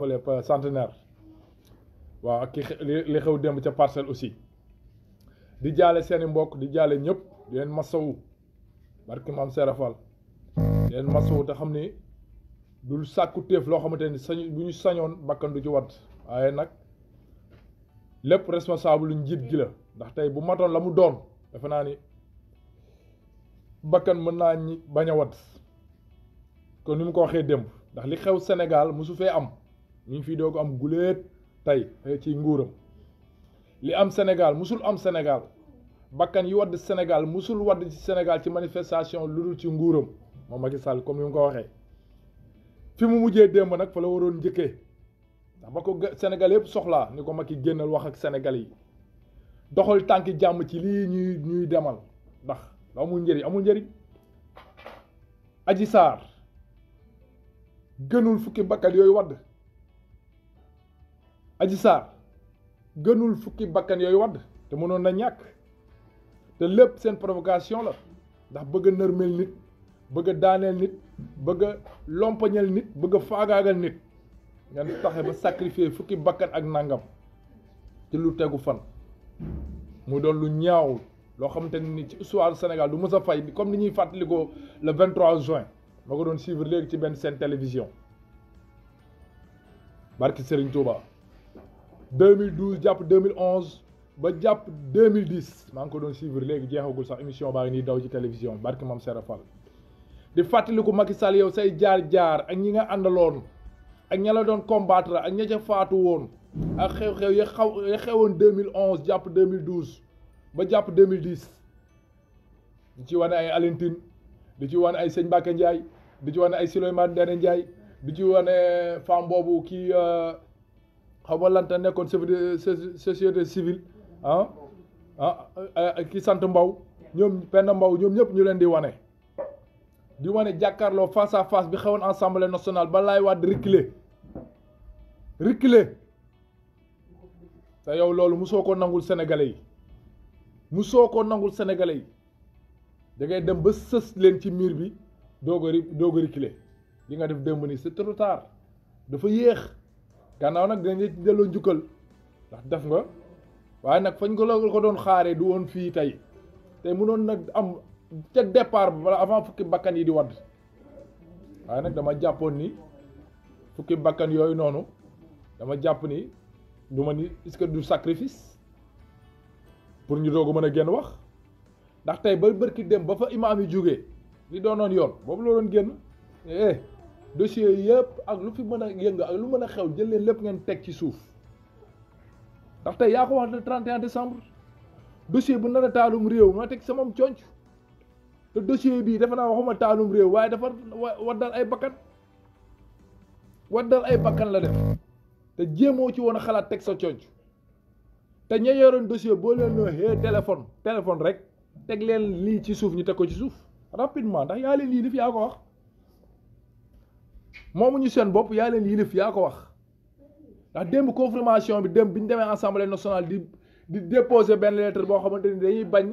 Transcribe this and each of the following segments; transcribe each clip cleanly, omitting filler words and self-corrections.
fële centenaire waaw ak li xew démb ca Parcelles aussi di jaale seeni mbokk di jaale ñëpp di leen masawu barki maam Serafal di leen masawu te xam ni dul sàkku téef loo xamante ni sañ bu ñu sañoon bakkan du ci wadd waaye nag lépp responsable njiit gi la ndax tey bu matoon la mu doon defe naa ni bakkan mën naa ñi bañ a wadd kon ni mu ko waxee démb ndax li xew Sénégal mosu fee am ñu ngi fii doog am guléet tey ci nguuram li am Sénégal musul am Sénégal bakkan yi wadd Sénégal musul wadd ci Sénégal ci manifestation lu dul ci nguuram moom Macky Sall comme ni mu ko waxee fi mu mujjee démb nag fa la waroon njëkkee ndax ba ko Sénégal yëpp soxlaa ni ko Macky génnal wax ak Sénégal yi doxal tànki jàmm ci lii ñuy demal ndax amul njëriñ Adji Sarr gënul fukki bakkan yooyu wadd Adji Sarr gënul fukki bakkan yooyu wadd te mënoon na ñàkk te lépp seen provocation la ndax bëgg a nërmeel nit bëgg a daaneel nit bëgg a lompañal nit bëgg a faagaagal nit nga taxe ba sacrifier fukki bakkan ak nangam ci lu tegu fan mu doon lu ñaaw loo xamante ni ci histoire Sénégal du mës a fay comme ni ñuy fàttalikoo le 23 juin ma ko doon suivre léegi ci benn seen télévision barki Serigne Touba 2012 jàpp 2011 ba jàpp 2010 maa ngi ko doon suivre léegi jeexagul sax émission baa ngi nii daw ci télévision barki Mame Serap Fall di fàttaliku Macky Sall yow say jaar-jaar ak ñi nga àndaloon ak ña la doon combattre ak ña ca faatu woon ak xew-xew ya xewoon 2011 jàpp 2012 ba jàpp 2010 di ci wane ay Alentine di ci wane ay Sëñ Mbacke Ndiaye di ci wane ay Souleymane Ndéné Ndiaye di ci wane femme boobu kii xaw ma lanta nekkoon société civile ki sant Mbaw ñoom Penda Mbaw ñoom ñëpp ñu leen di wane jàkkaarloo face à face bi xewoon Assemblée nationale ba Laay Wàdd reculer te yow loolu musoo ko nangul sénégalais yi da ngay dem ba sës leen ci miir bi doog a reculer li nga def démb ni c'est trop tard dafa yéex gannaaw nag dinañ ci delloo njukkal ndax def nga waaye nag fañ ko doon xaaree du woon fii tey mënoon nag am ca départ bi wala avant fukki bakkan yi di wadd waaye nag dama jàppoon ni fukki bakkan yooyu noonu dama jàpp ni du ma ni est-ce que du sacrifice pour ñu doog a mën a génn wax ndax tey ba bërki dem ba fa imaam yi jógee li doonoon yoon boobu la doon génn dossier yëpp ak lu fi mën a yënga ak lu mën a xew jël leen lépp ngeen teg ci suuf ndax tey yaa ko wax le 31 décembre dossier bu nar a taalum réew ma teg sama conc te dossier bii dafa naa waxuma taalum réew waaye dafa waddal ay bakkan la def te jéemoo ci woon a xalaat teg sa conc te ña yoroon dossier boo leen noo téléphone rek teg leen lii ci suuf ñu teg ko ci suuf rapidement ndax yaa leen yilif yaa ko wax moomu ñu seen bopp yaa leen yilif yaa ko wax ndax démb confirmation bi démb bi ñu demee assemblée nationale di déposer benn lettre boo xamante ni dañuy bañ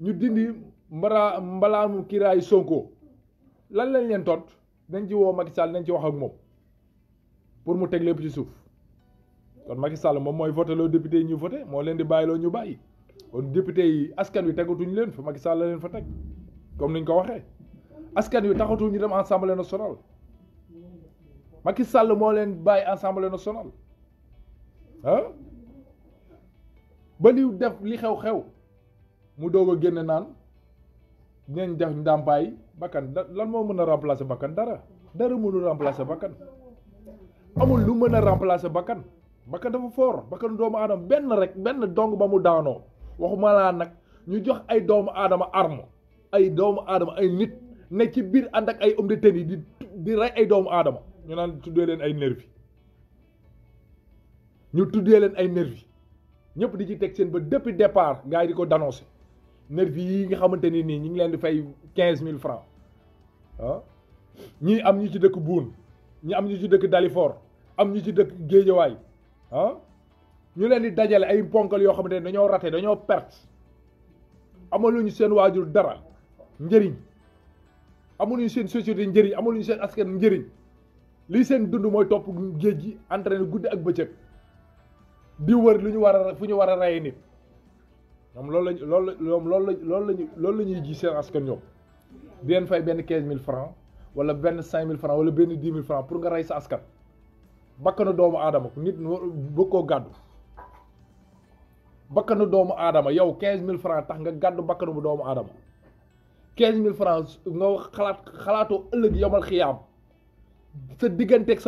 ñu dindi mbalaamu kiraayu Sonko lan lañ leen tont dañ ci woo Macky Sall nañ ci wax ak moom pour mu teg lépp ci suuf kon Macky Sall moom mooy voté loo député yi ñu voté moo leen di bàyyiloo ñu bàyyi kon député yi askan wi tegatuñu leen fa Macky Sall la leen fa teg comme niñ ko waxee askan wi taxatul ñu dem assemblée nationale Macky Sall moo leen bàyyi assemblée nationale ba li def li xew-xew mu doog a génn naan dinañ def ndàmpaay bakkan lan moo mën a remplacer bakkan dara mënul remplacer bakkan amul lu mën a remplacer bakkan dafa fort bakkan doomu aadama benn dong ba mu daanoo waxuma laa nag ñu jox ay doomu aadama arme ay doomu aadama ay nit ne ci biir ànd ak ay homme de tenue di rey ay doomu aadama ñu naan tuddee leen ay nervi ñëpp di ci teg seen ba depuis départ gars yi di ko dénoncer nervi yi nga xamante ni nii ñu ngi leen di fay 15 000 francs ñii am ñu ci dëkk Buun ñi am ñu ci dëkk Dalifort am ñu ci dëkk Géejawaay ñu leen di dajale ay ponkal yoo xamante ne dañoo raté dañoo perte amaluñu seen waajur dara njëriñ amaluñu seen société njëriñ amaluñu seen askan njëriñ lii seen dund mooy topp géej gi entraîné guddi ak bëccëg di wër lu ñu war a fu ñu war a rey nit ñoom loolu la ñuy ji seen askan ñoom di leen fay benn 15000 francs wala benn 5000 francs wala benn 10 000 francs pour nga rey sa askan bakkanu doomu aadama nit bëgg koo gàddu bakkanu doomu aadama yow 15000 francs tax nga gàddu bakkanu bu doomu aadama 15000 francs nga xalaatoo ëllëg yomal xiyaam sa diggante ak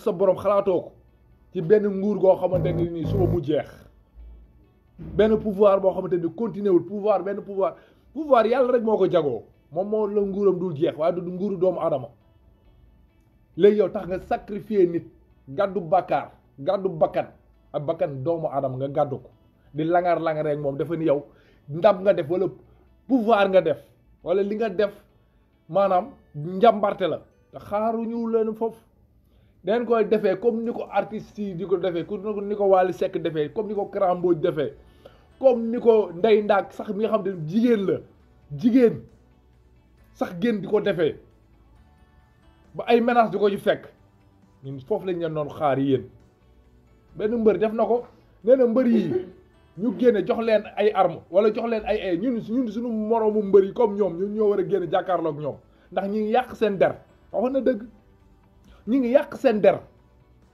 sa borom xalaatoo ko ci benn nguur goo xamante ni nii suba mu jeex benn pouvoir boo xamante ni continué wul pouvoir yàlla rek moo ko jagoo moom moo la nguuram dul jeex waaye du nguuru doomu aadama léegi yow tax nga sacrifier nit gàddu bàkkaar gàddu bakkan ak bakkan doomu aadama nga gàddu ko di langar rek moom dafa ni yow ndam nga def wala pouvoir nga def wala li nga def maanaam njàmbarte la te xaaruñu leen foofu den koy defee comme ni ko artistes yi di ko defee comme ni ko Wally Seck defee comme ni ko Kara Mbodj defee comme ni ko Ndeye Ndack sax mi nga xam ne jigéen sax génn di ko defee ba ay menaces di ko ci fekk ñun foofu lañ leen doon xaar yéen benn mbër def na ko nee na mbër yi ñu génne jox leen ay armes wala jox leen ay ñun suñu moroomu mbër yi comme ñoom ñun ñoo war a génne jàkkaarloog ñoom ndax ñi ngi yàq seen der wax na dëgg ñi ngi yàq seen der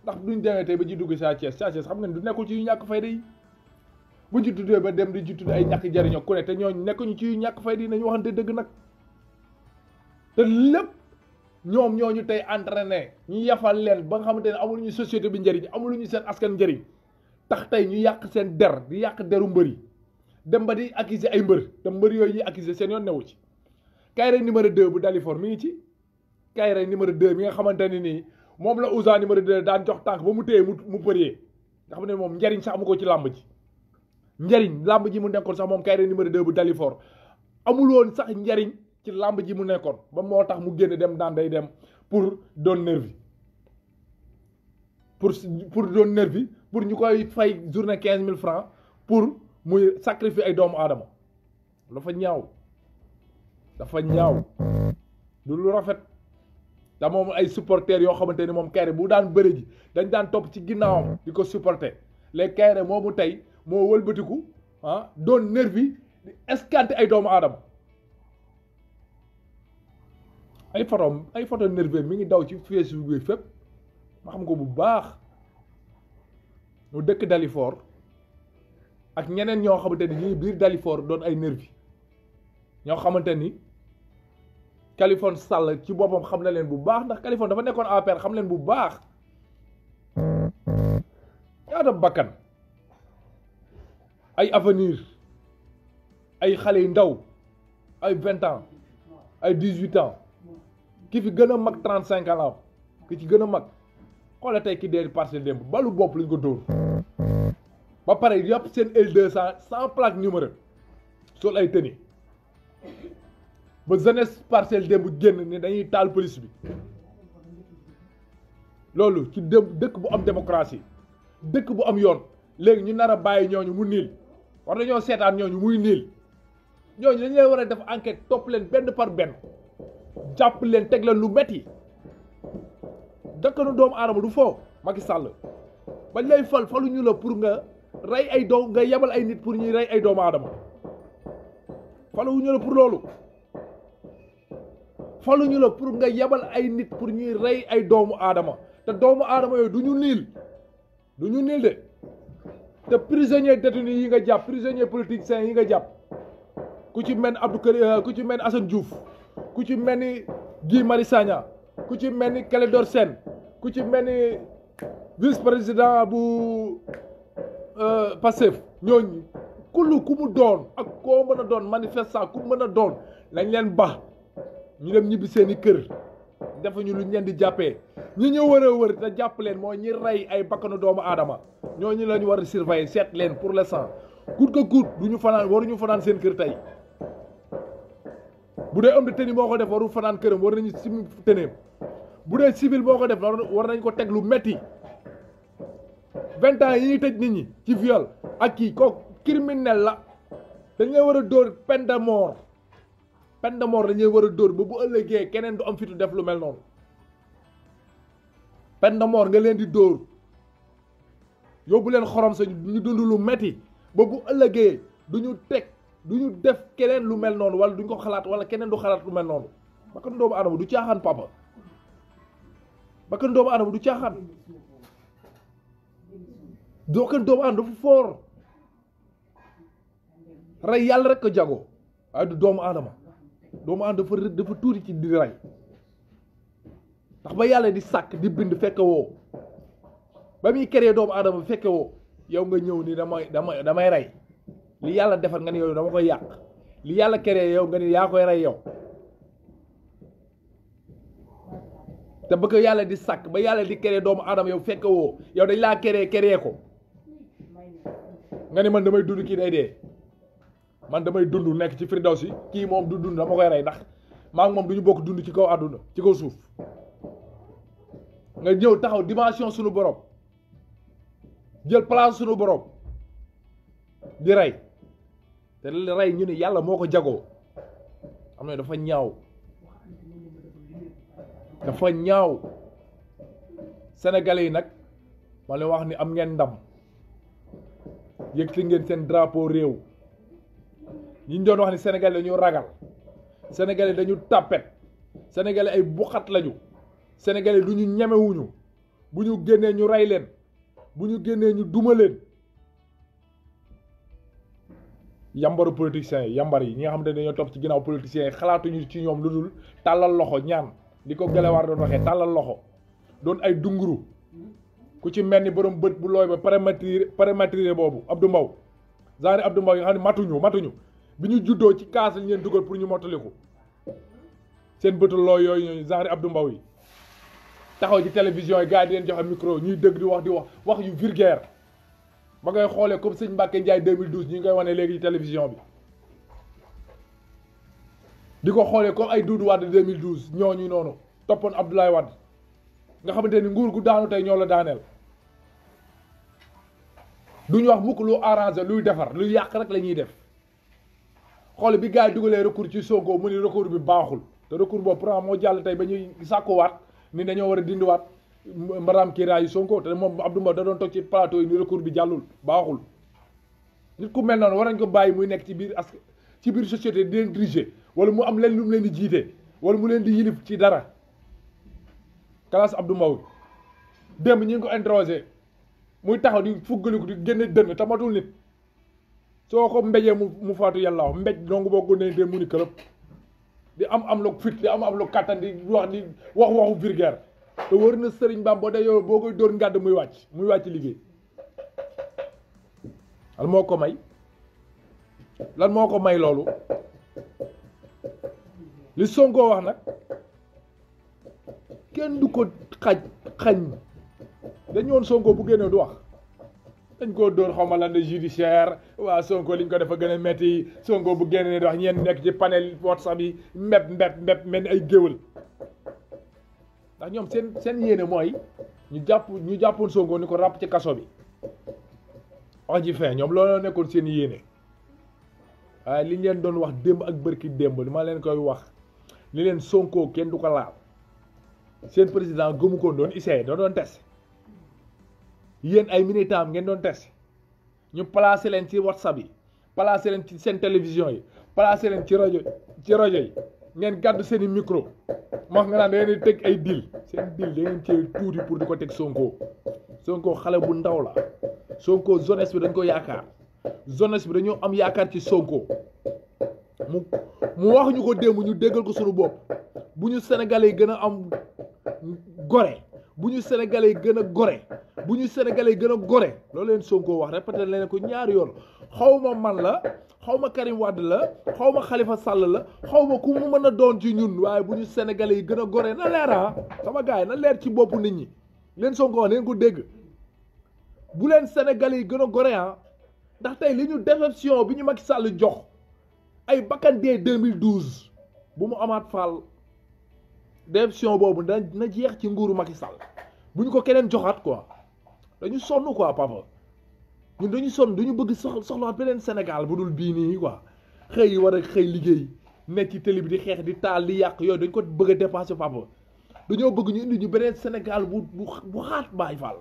ndax duñ demee tey ba ci dugg Sa Thiès xam nga du nekkul ci yu ñàkk fayda yi buñ ci tuddee ba dem di ci tudd ay ñàkk jariñoo ku ne te ñooñu nekkuñu ci yu ñàkk fayda yi nañu waxante dëgg nag te lépp ñoom ñooñu tey entraîné ñu yafal leen ba nga xamante ne amuluñu société bi njëriñ amuluñu seen askan njëriñ tax tey ñu yàq seen der di yàq deru mbër yi dem ba di accuser ay mbër te mbër yooyu yi accuser seen yoon newu ci Kaïré numéro 2 bu Dalifort mi ngi ci Kaïré numéro 2 mi nga xamante ne nii moom la Ouza numéro 2 daan jox tànk ba mu téye mu përiyee nga xam ne moom njariñ sax amu ko ci làmb ji làmb ji mu nekkoon sax moom Kaïré numéro 2 bu Dalifort amul woon sax njariñ ci làmb ji mu nekkoon ba moo tax mu génn dem daan day dem pour doon nervi pour doon nervi pour ñu koy fay journée 15000 francs pour muy sacrifier ay doomu aadama dafa ñaaw du lu rafet da moom ay supporters yoo xamante ni moom Kaïré bu daan bëre ji dañ daan topp ci ginnaawam di ko supporter les Kaïré moomu tey moo wëlbatiku doon nervi di escanter ay doomu aadama ay photo nerveux mi ngi daw ci Facebook bi fépp ma xam ko bu baax ñu dëkk Dalifort ak ñeneen ñoo xamante ni ñi biir Dalifort doon ay nervi ñoo xamante ni Khaliphone Sall ci boppam xam na leen bu baax ndax Khaliphone dafa nekkoon APR xam leen bu baax ñaata bakkan ay avenir ay xale yu ndaw ay 20 ans ay 18 ans ki fi gën a mag 35 ans la ki ci gën a mag xoolal tey ki dee Parcelles démb balu bopp lañ ko dóor ba pare yàpp seen L200 sans plaque numéro sol ay tëni ba jeunesse Parcelles démb génn ni dañuy taal police bi loolu ci dëkk bu am démocratie dëkk bu am yoon léegi ñu nar a bàyyi ñooñu mu niil war dañoo seetaan ñooñu muy niil ñooñu dañu leen war a def enquête topp leen benn par benn jàpp leen teg leen lu metti dëkkanu doomu aadama du foo Macky Sall bañ lay faluñu la pour nga rey ay doom nga yebal ay nit pour ñuy rey ay doomu aadama faluñu la pour loolu faluñu la pour nga yebal ay nit pour ñuy rey ay doomu aadama te doomu aadama yooyu du ñu niil de te prisonnier détenu yi nga jàpp prisonnier politiciens yi nga jàpp ku ci mel Abdou Karim ku ci mel Assane Diouf ku ci mel ni Guy Marius Sagna ku ci mel ni Clédor Sène ku ci mel ni vice-président bu Pastef ñooñu ku mu doon ak koo mën a doon manifestant ku mën a doon lañ leen ba ñu dem ñibbi seeni kër defuñu lu ñu leen di jàppee ñi ñu war a wër te jàpp leen mooy ñi rey ay bakkanu doomu aadama ñooñu la ñu war a surveiller seet leen pour l'instant coûte que coûte duñu fanaan waruñu fanaan seen kër tey bu dee homme de tenue moo ko def waru fanaan këram war nañu sim teneem bu dee civil moo ko def war nañ ko teg lu metti 20 ans yi ñuy tëj nit ñi ci viol ak kii kooku criminel la dañ leen war a dóor peine de mort peine de mort dañuy war a dóor ba bu ëllëgee keneen du am fitu def lu mel noonu peine de mort nga leen di dóor yóbbu leen xorom sa ñu dund lu metti ba bu ëllëgee duñu def keneen lu mel noonu wala duñ ko xalaat wala keneen du xalaat lu mel noonu bakkan doomu aadama du caaxaan papa bakkan doomu aadama du caaxaan bakkan doomu aadama dafa foor rey yàlla rek ko jagoo waaye du doomu aadama dafa tuuti ci di rey ndax ba yàlla di sàkk di bind fekke woo ba muy créé doomu aadama fekke woo yow nga ñëw ni damay rey li yàlla defar nga ni yow dama koy yàq li yàlla créé yow nga ni yaa koy rey yow te ba ko yàlla di sàkk ba yàlla di créé doomu aadama yow fekke woo yow dañ laa créé ko nga ni man damay dund kii day dee man damay dund nekk ci firdawsi kii moom du dund dama koy rey ndax maa ngi moom du ñu bokk dund ci kaw àdduna ci kaw suuf nga ñëw taxaw dimension sunu borom jël place sunu borom di rey te rey ñu ne yàlla moo ko jagoo xam ne dafa ñaaw sénégalais yi nag ma leen wax ni am ngeen ndam yëkkati ngeen seen drapeau réew ñi ñu doon wax ni sénégalais dañu ragal sénégalais dañu tàppet sénégalais ay buxat lañu sénégalais du ñu ñemewuñu bu ñu génnee ñu rey leen bu ñu génnee ñu duma leen yambaru politiciens yi yambar yi ñi nga xam ne dañoo topp ci ginnaaw politiciens yi xalaatuñu ci ñoom lu dul tàllal loxo ñaan li ko Gelewaar doon waxee tàllal loxo doon ay dunguru ku ci mel ni borom bët bu looy ba prématuré boobu Abdou Mbow genre Abdou Mbow yi nga xam ne matuñu bi ñu juddoo ci kaas lañ leen dugal pour ñu mottaliku seen bëtu looy yooyu ñooñu genre Abdou Mbow yi taxaw ci télévision yi gars yi di leen joxe micro ñuy dëgg di wax yu vulgaire ba ngay xoolee comme sëñ Mbacke Ndiaye 2012 ñu ngi koy wane léegi ci télévision bi di ko xoolee comme ay Doudou Wade 2012 ñooñu noonu toppoon Abdoulaye Wade nga xamante ni nguur gu daanu tey ñoo la daaneel duñu wax mukk lu arrangé luy defar luy yàq rek la ñuy def xool bi gars yi dugalee recours ci Sonko mu ni recours bi baaxul te recours boobu pourtant moo jàll tey ba ñuy sàkkuwaat ni dañoo war a dindiwaat mbaram kiiraayu Sonko te moom Abdou Mbow da doon toog ci plateau yi ni recours bi jàllul baaxul nit ku mel noonu war nañ ko bàyyi muy nekk ci biir société di leen diriger wala mu am leen lu mu leen di jiite wala mu leen di yilif ci dara classe Abdou Mbow démb ñu ngi ko interrogé muy taxaw di fuggaliku di génne dënn tamatul nit soo ko mbéjee mu faatu yàlla wax mbéj donc boo ko nee mu ni këlëb di am lu fit di am lu kàttan di wax waxu vulgaire te wër na Sëriñ Bamba boo dee yow boo koy dóor ngàdd muy wàcc liggéey lan moo ko may loolu li Sonko wax nag kenn du ko xañ dañu woon Sonko bu génnee du wax dañ koo dóor xaw ma lan de judiciaire waa Sonko liñ ko defa gën a metti Sonko bu génnee di wax ñeen nekk ci panel WhatsApp yi mbep mel ni ay géwël ndax ñoom seen yéene mooy ñu jàppoon Sonko ni ko ràpp ci kaso bi wax ji fin ñoom looloo nekkoon seen yéene waaye li ñu leen doon wax démb ak bërki démb li ma leen koy wax li leen Sonko kenn du ko laal seen président gëmu ko doon essayé doon test yéen ay militants ngeen doon test ñu placé leen ci WhatsApp yi placé leen ci seen télévision yi placé leen ci rajo yi ngeen gàddu seen i micro wax nga naan da ngeen di teg ay deal seen deal da ngeen cee tuuti pour di ko teg Sonko xale bu ndaw la Sonko jeunesse bi dañ ko yaakaar jeunesse bi dañoo am yaakaar ci Sonko mu wax ñu ko démb ñu déggal ko suñu bopp bu ñu sénégalais yi gën a am gore bu ñu sénégalais yi gën a gore bu ñu sénégalais yi gën a gore loolu leen Sonko wax répété leen ko ñaari yoon xaw ma man la xaw ma Karim Wade la xaw ma Khalifa Sall la xaw ma ku mu mën a doon ci ñun waaye bu ñu sénégalais yi gën a gore na leer sama gars yi na leer ci boppu nit ñi leen Sonko wax leen ko dégg bu leen sénégalais yi gën a gore ndax tey li ñu déception bi ñu Macky Sall jox ay bakkan dee 2012 bu mu amaat faal déception boobu na jeex ci nguuru Macky Sall bu ñu ko keneen joxaat quoi dañu sonn quoi papa ñun dañu sonn dañu bëgg soxlawaat beneen Sénégal bu dul bii nii quoi xëy war a xëy liggéey nekk ci télé bi di xeex di taal di yàq yooyu dañ ko bëgg a dépasser papa dañoo bëgg ñu indi ñu beneen Sénégal bu xaat baay Fall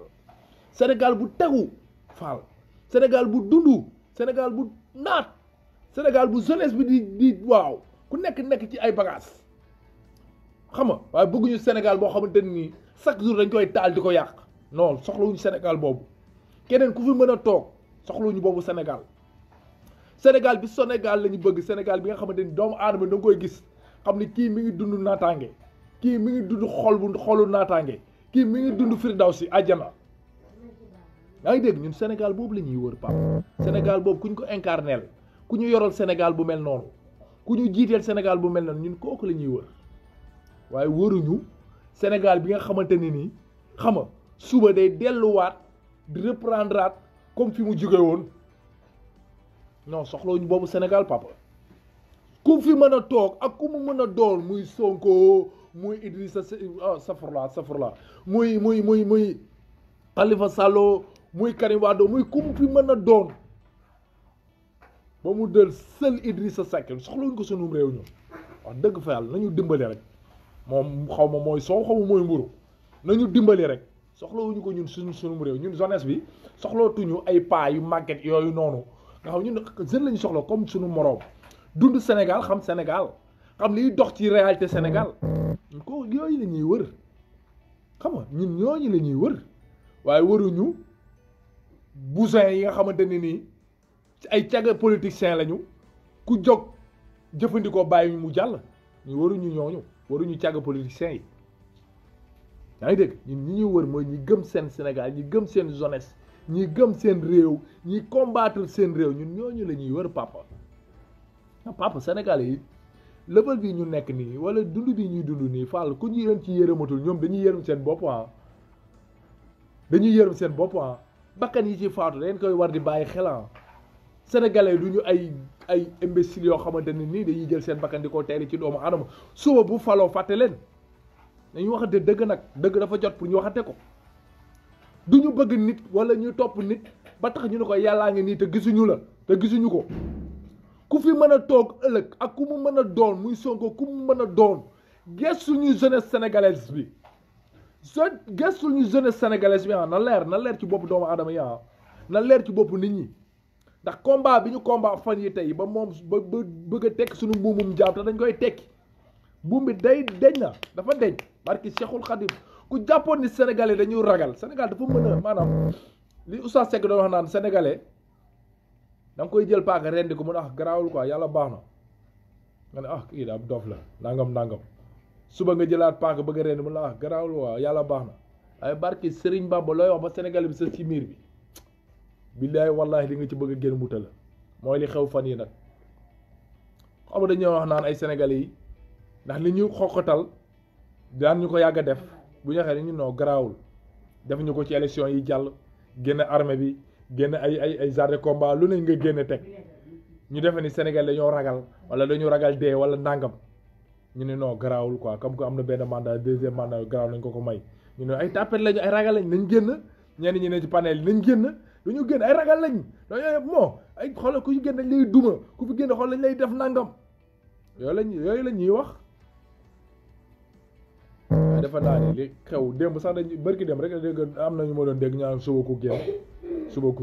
Sénégal bu tegu Fall Sénégal bu dundu Sénégal bu naat Sénégal bu jeunesse bi di waaw ku nekk ci ay bagages xam nga waaye bëgguñu Sénégal boo xamante ni chaque jour dañ koy taal di ko yàq non soxlawuñu Sénégal boobu keneen ku fi mën a toog soxlawuñu boobu Sénégal Sénégal bi Sénégal la ñu bëgg Sénégal bi nga xamante ni doomu aadama da nga koy gis xam ni kii mi ngi dund naataange kii mi ngi dund xolu naataange kii mi ngi dund firdawsi àjjana yaa ngi dégg ñun Sénégal boobu la ñuy wër Pape Sénégal boobu ku ñu ko incarneel ku ñu yoral Sénégal bu mel noonu ku ñu jiiteel Sénégal bu mel noonu ñun kooku la ñuy wër waaye wëruñu Sénégal bi nga xamante ni nii xam nga suba day delluwaat di reprendre comme fi mu jóge woon non soxlawuñu boobu Sénégal papa ku fi mën a toog ak ku mu mën a doon muy Sonko muy Idrissa safurla muy Khalifa Sall muy Karim Wade muy ku mu fi mën a doon ba mu del seul Idrissa Seck soxlawuñu ko sunum réew ñu wax dëgg fa yàlla nañu dimbali rek moom xaw ma mooy soow xaw ma mooy mburu nañu dimbali rek soxlawuñu ko ñun sunum réew ñun jeunesse bi soxlootuñu ay paa yu màgget yooyu noonu nga xam ñun jeune lañu soxla comme suñu moroom dund Sénégal xam liy dox ci réalité Sénégal ko yooyu la ñuy wër xam nga ñun ñooñu la ñuy wër waaye wëruñu bousin yi nga xamante ne nii ay caga politiciens lañu ku jóg jëfandikoo bàyyi mu jàll ñu waruñu ñooñu waruñu caga politiciens yi yaa ngi dégg ñun ñi ñuy wër mooy ñi gëm seen Sénégal ñi gëm seen jeunesse ñi gëm seen réew ñi combattre seen réew ñun ñooñu la ñuy wër papa Sénégalais yi level bi ñu nekk nii wala dund bi ñuy dund nii Fall ku ñu leen ci yërëmatul ñoom dañuy yërëm seen bopp bakkan yi ci faatu dañ koy war di bàyyi xel Sénégalais du ñu ay imbéciles yoo xamante ne nii dañuy jël seen bakkan di ko teeri ci doomu aadama suba bu faloo fàtte leen dañu waxante dëgg nag dëgg dafa jot pour ñu waxante ko du ñu bëgg nit wala ñu topp nit ba tax ñu ne ko yàllaa ngi nii te gisuñu ko ku fi mën a toog ëllëg ak ku mu mën a doon muy Sonko ku mu mën a doon gestu ñu jeunesse sénégalaise bi gestu ñu jeunesse sénégalaise bi na leer ci bopp doomu aadama yi na leer ci bopp nit ñi ndax combat bi ñu combat fan yi tey ba moom ba bëgg a tekki suñu mbuumum jaam te dañ koy tekki buum bi deñ na dafa deñ barki Cheikhul Khadim ku jàppoon ni sénégalais dañuy ragal Sénégal dafa mën a maanaam li Oustaz Seck doon wax naan sénégalais da nga koy jël paaka rendi ko mun a garaawul quoi yàlla baax na nga ne kii daal dof la nangam suba nga jëlaat paaka bëgg a rendi mun a garaawul quoi yàlla baax na waaye barki Serigne Bamba looy wax ba sénégalais bi sa ci miir bi billaay wallahi li nga ci bëgg a génn muta la mooy li xew fan yi nag xam nga dañoo wax naan ay sénégalais yi ndax li ñu xoqatal daan ñu ko yàgg a def bu ñu waxee ñu noo garaawul def ñu ko ci élection yi jàll génn armée bi génn ay genre de combat lu ne nga génn teg ñu defe ni Sénégal dañoo ragal wala dañu ragal dee wala ndàngam ñu ne non garaawul quoi comme que am na benn mandat deuxième mandat garaaw nañ ko may ñu ne ay tapet lañu ay ragal lañ nañ génn ñenn ñi ne ci panel yi nañ génn dañu génn ay ragal lañ dañoo moo ay xoolal ku ci génn dañ lay duma ku fi génn xool lañ lay def nangam yooyu la ñuy wax waaye dafa naa ne li xew démb sax dañ bërki dem rek dégg am na ñu ma doon dégg ñaan suba ku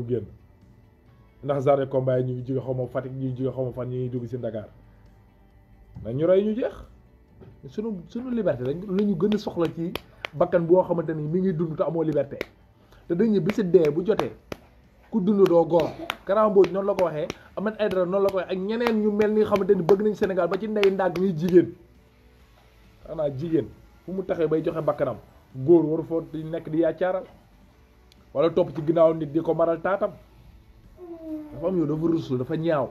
génn ndax genre combat yi ñu ngi jóge xaw ma Fatick ñu ngi jóge xaw ma fan ñuy dugg si Dakar na ñu rey ñu jeex sunu liberté la ñu gën a soxla ci bakkan boo xamante ni mi ngi dund te amoo liberté te dañuy bisi dee bu jotee ku dund doo góor Kara Mbodj noonu la ko waxee Ahmed Aïdara noonu la ko waxee ak ñeneen ñu mel ni xamante ni bëgg nañ Sénégal ba ci ndey ndaag ñuy jigéen xanaa jigéen fu mu taxee bay joxe bakkanam góor waru foo di nekk di yaacaaral wala topp ci ginnaaw nit di ko maral taatam dafa am yow dafa rusul dafa ñaaw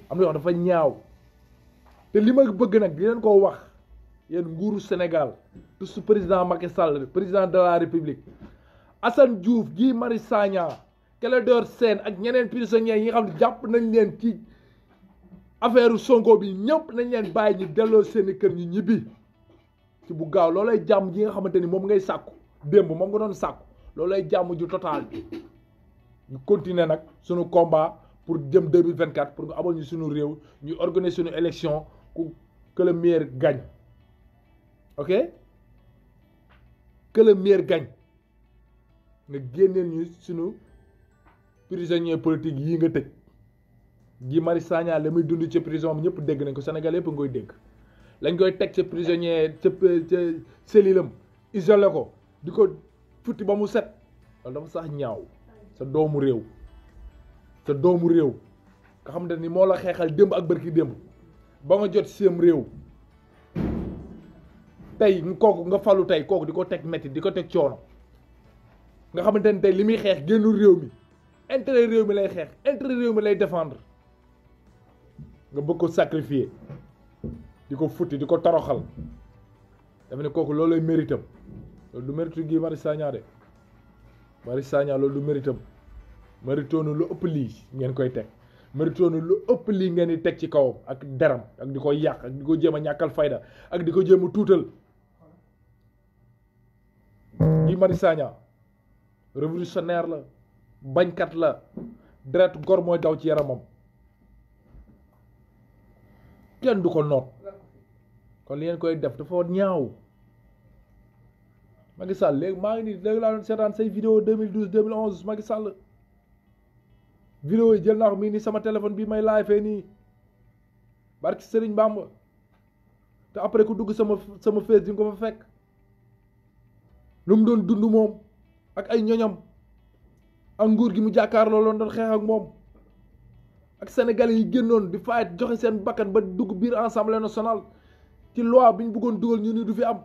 am na yoo dafa ñaaw te li ma bëgg nag di leen koo wax yéen nguuru Sénégal te su président Macky Sall président de la République Assane Diouf Guy Marius Sagna Clédor Sène ak ñeneen prisonniers yi nga xam ne jàpp nañ leen ci affaire Sonko bi ñëpp nañ leen bàyyi ñu delloo seeni kër ñu ñibbi ci bu gaaw loolay jàmm ji nga xamante ni moom ngay sàkku démb moom nga doon sàkku loolay jàmm ju total bi ñu continuer nag suñu combat pour jëm 2024 pour nga abal ñu suñu réew ñu organiser suñu élection que le meilleur gagne ok que le meilleur gagne nga génneel ñu sunu prisonnier politique yi nga tëj Guy Marius Sagna la muy dund ci prison bi ñëpp dégg nañ ko Sénégal yëpp ngoy dégg lañ koy teg ca prisonnier ca cellule isolé ko di ko futti ba mu set loolu dafa sax ñaaw sa doomu réew nga xam ni moo la xeexal démb ak bërki démb ba nga jot seen réew tey kooku nga falu tey kooku di ko teg métti di ko teg coono nga xamante ne tey li muy xeex génnul réew mi intérêt réew mi lay xeex intérêt réew mi lay défendre nga bëgg ko sacrifier di ko futti di ko toroxal dafa ne kooku loolu lay méritam loolu du méritu Guy Marius Sagna de Marius Sagna loolu du méritam méritoonu lu ëpp lii ngeen koy teg méritoonu lu ëpp lii ngeen di teg ci kawam ak deram ak di ko yàq ak di ko jéem a ñàkkal fayda ak di ko jéem a tuutal Guy Marius Sagna révolutionnaire la bañkat la deret gor mooy daw ci yaramam kenn du ko noot kon li ngeen koy def dafa ñaaw Macky Sall léegi maa ngi nii léegi laa doon seetaan say vidéo 2012 2011 Macky Sall vidéo yi jël naa ko mii nii sama téléphone bii may laay fee nii barki Serigne Bamba te après ku dugg sama face di nga ko fa fekk lu mu doon dund moom ak ay ñoñam ak nguur gi mu jàkkaarloo loon doon xeex ak moom ak sénégalais yi génnoon di faayet joxe seen bakkan ba dugg biir assemblée nationale ci loi bi ñu bëggoon dugal ñu ni du fi am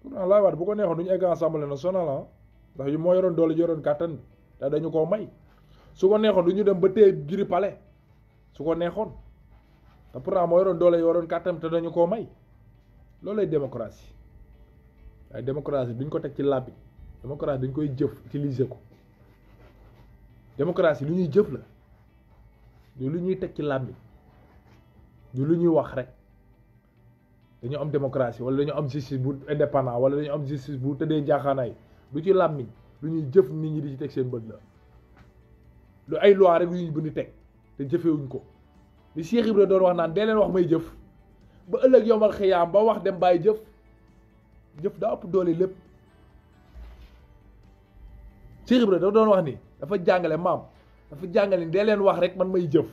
pourtant laay waat bu ko neexoon du ñu egg assemblée nationale ah ndax yu moo yoroon doole ji yoroon kàttan te dañu koo may su ko neexoon du ñu dem ba téye giri palais su ko neexoon te pourtant moo yoroon doole yoroon kàttan te dañu koo may loolay démocratie waaye démocratie duñ ko teg ci làbbi démocratie dañ koy jëf utiliser ko démocratie lu ñuy jëf la du lu ñuy teg ci làmbi du lu ñuy wax rek dañu am démocratie wala dañu am justice bu indépendant wala dañu am justice bu tëddee njaaxaanaay du ci làmmiñ lu ñuy jëf nit ñi di ci teg seen bët la lu ay loi rek lu ñuy bëgg teg te jëfewuñ ko li Cheikh Ibra doon wax naan dee leen wax may jëf ba ëllëg yomal xiyaam ba wax dem bàyyi jëf daa ëpp doole lépp Cheikh Ibra da doon wax ni dafa jàngale maam dafa jàngale ni dee leen wax rek man may jëf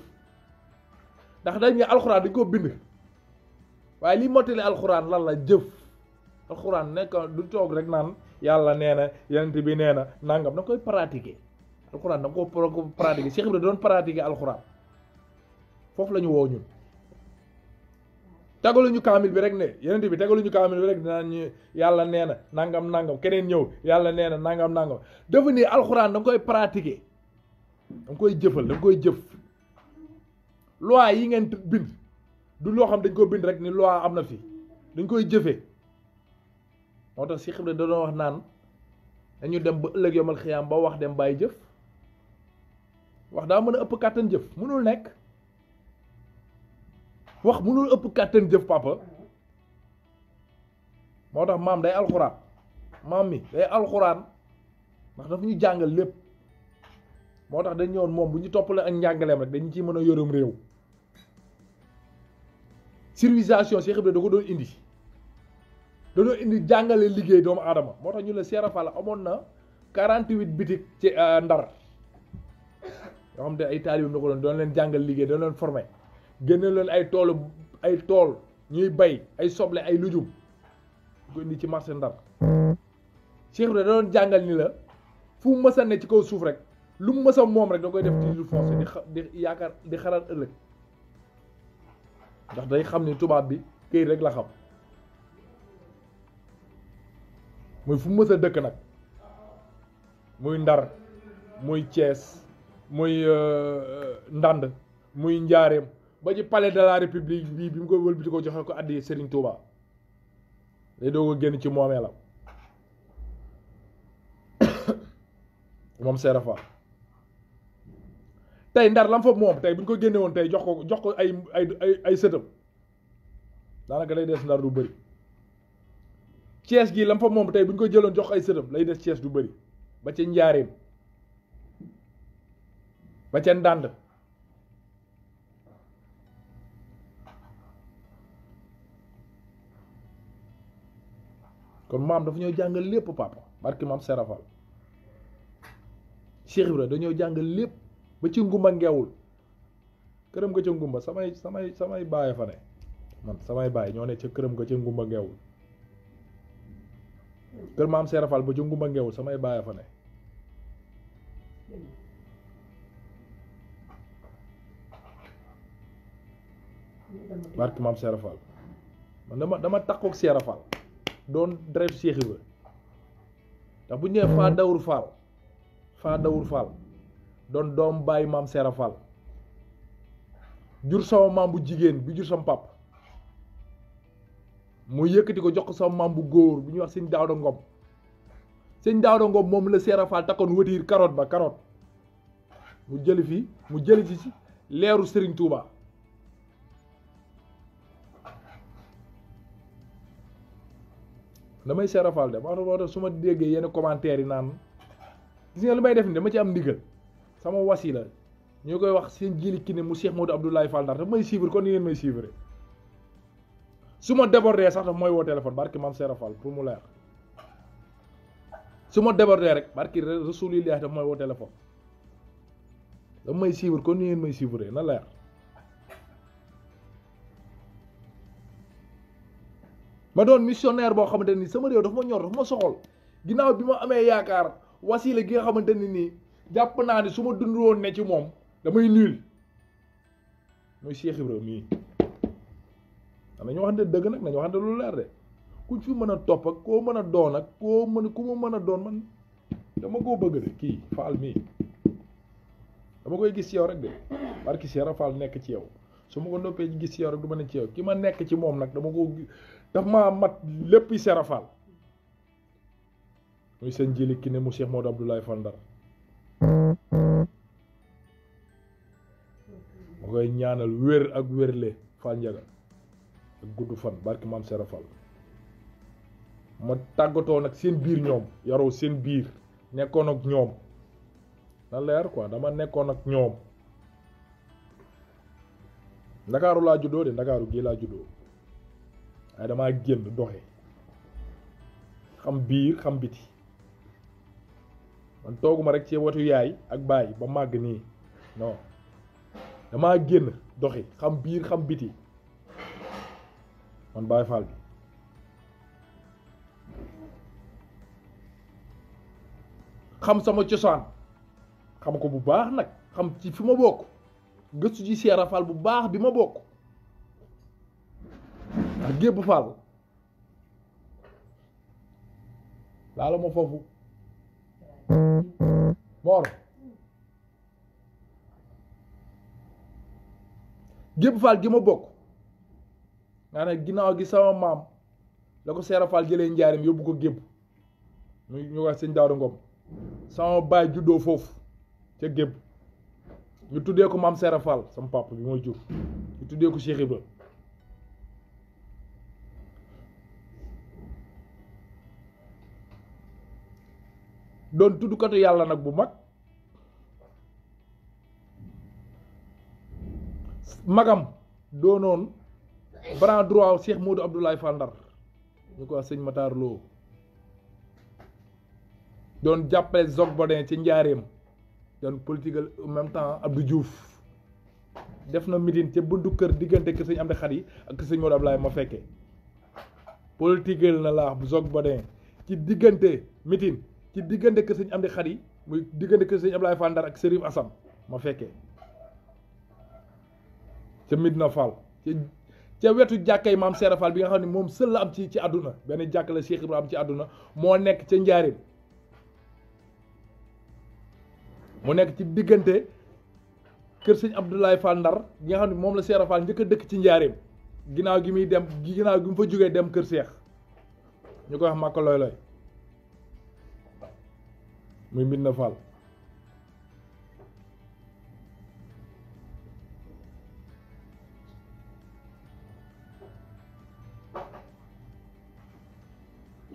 ndax dañ ne alxuraan dañ ko bind waaye li mottali alxuraan lan la jëf alxuraan nekk du toog rek naan yàlla nee na yonent bi nee na nangam da nga koy pratiquer alxuraan da nga ko pratiquer Cheikh Ibra doon pratiquer alxuraan foofu la ñu woo ñun tegaluñu kaamil bi rek ne yonent bi tegaluñu kaamil bi rek dinaan ñu yàlla nee na nangam keneen ñëw yàlla nee na nangam dafa ni alxuraan da nga koy pratiquer da nga koy jëfal da nga koy jëf loi yi ngeen bind du loo xam dañ ko bind rek ni loi am na fi dañ koy jëfee moo tax Cheikh Ibra da doon wax naan dañu dem ba ëllëg yomal xiyaam ba wax dem bàyyi jëf wax daa mën a ëpp kàttan jëf mënul nekk wax mënul ëpp kàttan jëf papa moo tax maam day alxuraan maam mi day alxuraan ndax dafa ñu jàngal lépp moo tax dañ ñëwoon moom bu ñu toppale ak njàngaleem rek dañu ciy mën a yorum réew civilisation Cheikh Ibra da ko doon indi da doon indi jàngale liggéey doomu aadama moo tax ñu la Cheikh Fall amoon na 48 bitik ci Ndar yoo xam ne ay taalibeem da ko doon leen jàngal liggéey doon leen formé génne leen ay tool ñuy bay ay soble ay lujum ko indi ci marché Ndar Cheikh Ibra da doon jàngal ni la fu mu mës a ne ci kaw suuf rek lu mu mës a moom rek da koy def titre foncier di yaakaar di xalaat ëllëg ndax day xam ni tubaab bi këyit rek la xam muy fu mu mës a dëkk nag muy Ndar muy Thiès muy Ndand muy Njaareem ba ci palais de la république bii bi mu ko wëlbati ko joxe ko addi Serigne Touba day doog a génn ci moomeelam moom Serapha tey Ndar lam fa moom tey bu ñu ko génne woon tey jox ko ay sëtam daanaka lay des Ndar du bëri Thiès gii lam fa moom tey bu ñu ko jëloon jox ay sëtam lay des Thiès du bëri ba ca Njaareem ba ca Ndànd kon maam dafa ñoo jàngal lépp papa barki maam serafal Cheikh Ibra dañoo jàngal lépp ba ci ngumba ngeewul këram nga ca ngumba samay baay fa ne man samay baay ñoo ne ca këram nga ca ngumba ngeewul kër maam serafal ba ca ngumba ngeewul samay baay fa ne barki maam serafal man dama takkook serafal doon deret Cheikh Ibra ndax bu ñëwee faa dawur faal doon doom bàyyi maam Seera Fall jur sama maam bu jigéen bi jur sama pap mu yëkkati ko jox ko sama maam bu góor bu ñuy wax sëñ Daawda Ngom moom la Seera Fall takkoon wëtiir carotte mu jëli fi ci leeru Serigne Touba damay Seera Fall de moo tax su ma déggee yenn commentaires yi naan gis nga lu may def ni dama ci am ndigal sama wasila ñu koy wax seen jili ki ne mu Cheikh Modou Abdoulaye Fall Ndar daf may suivre kon ni ngeen may suivre su ma débordé sax daf mooy woo téléphone barki maam Seera Fall pour mu leer su ma débordé rek barki Rasulillah daf mooy woo téléphone daf may suivre kon ni ngeen may suivre na leer ma doon missionnaire boo xamante ni sama réew dafa ma ñor dafa ma soxol ginnaaw bi ma amee yaakaar wasila gi nga xamante ni nii jàpp naa ni su ma dund woon ne ci moom damay nul mooy Cheikh Ibra mii nañu waxante dëgg nag nañu waxante lu leer de kuñ fi mën a topp ak koo mën a doon ak ku ma mën a doon man dama koo bëgg de kii Fall mii dama koy gis ci yow rek de barki Cheikh Fall nekk ci yow su ma ko noppee gis ci yow rek du ma ne ci yow ki ma nekk ci moom nag daf maa mat lépp Seera Fall muy seen jili ki ne mu Cheikh Modou Abdoulaye Fall Ndar ma koy ñaanal wér ak wérle Fall Njaga ak gudd fan barki maam Seera Fall ma tàggatoo nag seen biir ñoom yaroo seen biir nekkoon ak ñoom na leer quoi dama nekkoon ak ñoom ndakaaru laa juddoo de ndakaaru gii laa juddoo waaye damaa génn doxe xam biir xam biti man tooguma rek ci wetu yaay ak baay ba màgg nii non damaa génn doxi xam biir xam biti man Baay Faal bi xam sama cosaan xam ko bu baax nag xam ci fi ma bokk gëstu ci Seera Fall bu baax bi ma bokk ndax gébb Fall laala ma foofu moor gébb Fall gi ma bokk nga ne ginnaaw gi sama maam la ko Seera Fall jëlee njaarim yóbbu ko gébb ñu wax sëñ Daawda Ngom sama baay juddoo foofu ca gébb ñu tuddee ko maam Seera Fall sama papa bi mooy jur ñu tuddee ko Cheikh Ibra doon tuddukatu yàlla nag bu mag magam doonoon bras droit Cheikh Modou Abdoulaye Fall Ndar ñu ko wax sëñ Matar Lo doon jàppale Zog Bodin ci njaareem doon politique en même temps Abdou Diouf def na meeting ca buntu kër diggante kër sëñ Amdi Xadi ak kër sëñ Modou Abdoulaye ma fekke politique na laax bu Zog Bodin ci diggante meeting ci diggante kër sëñ Amdi Xadi muy diggante kër sëñ Abdoulaye Fall Ndar ak Serif Assam ma fekkee ca Medina Fall ca wetu jàkkay maam Seera Fall bi nga xam ne moom sël la am ci àdduna benn jàkk la Cheikh Ibrahima am ci àdduna moo nekk ca njaareem mu nekk ci diggante kër sëñ Abdoulaye Fall Ndar gi nga xam ne moom la Seera Fall njëkk a dëkk ci njaareem ginnaaw gi muy dem ginnaaw gi mu fa jógee dem kër Seex ñu koy wax Màkka Loy Loy muy Medina Fall